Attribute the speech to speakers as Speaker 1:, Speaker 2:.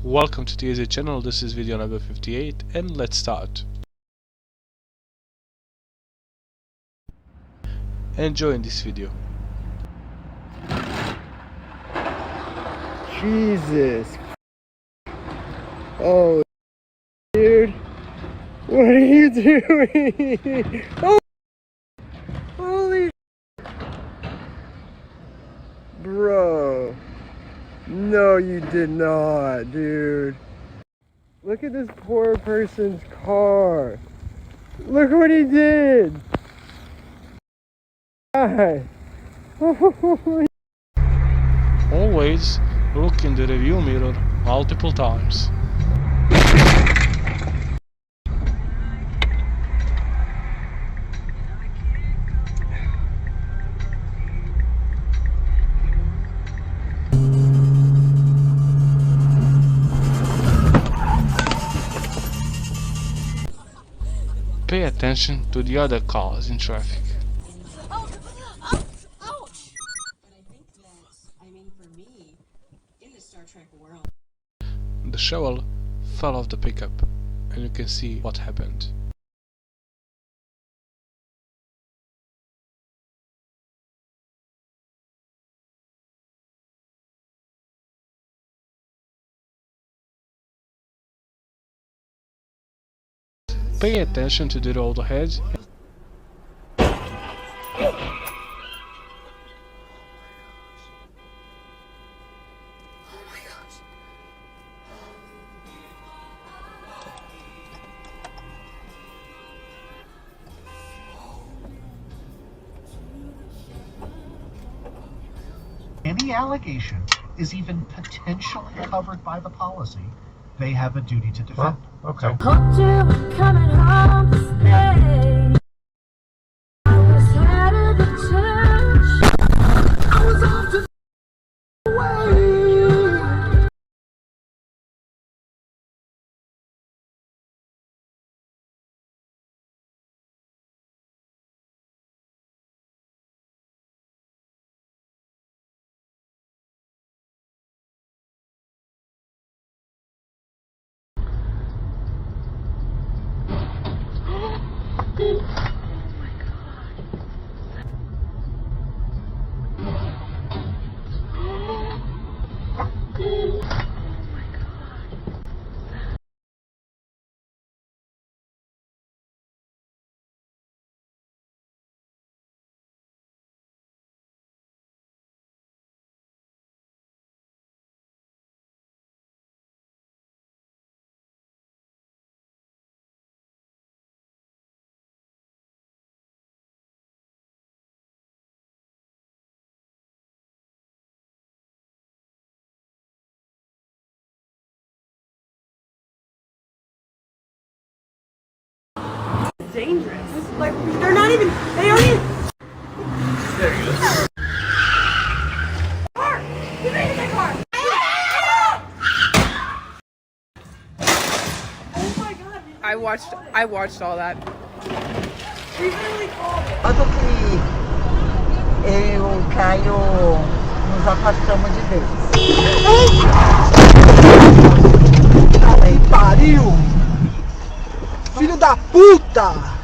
Speaker 1: Welcome to TSA channel. This is video number 58 and let's start. Enjoy this video.
Speaker 2: Jesus. Oh, dude. What are you doing? Oh, holy. Bro. No, you did not, dude. Look at this poor person's car. Look what he did. God.
Speaker 1: Always look in the review mirror multiple times. Pay attention to the other cars in traffic.
Speaker 3: Ouch! And I think that, for me, in the Star Trek world.
Speaker 1: The shovel fell off the pickup and you can see what happened. Pay attention to the road ahead.
Speaker 4: Any allegation is even potentially covered by the policy, they have a duty to defend.
Speaker 2: Okay.
Speaker 5: Hoped you were coming home to stay. I was headed to church. I was off to away.
Speaker 3: Dangerous. Like, they're not even, they aren't even. There he goes. Car! Get ready to my car! Oh my god.
Speaker 6: I watched all that.
Speaker 3: We literally called it.
Speaker 7: Quando que eu e o Caio nos afastamos de Deus. Ai, pariu! Filho da puta!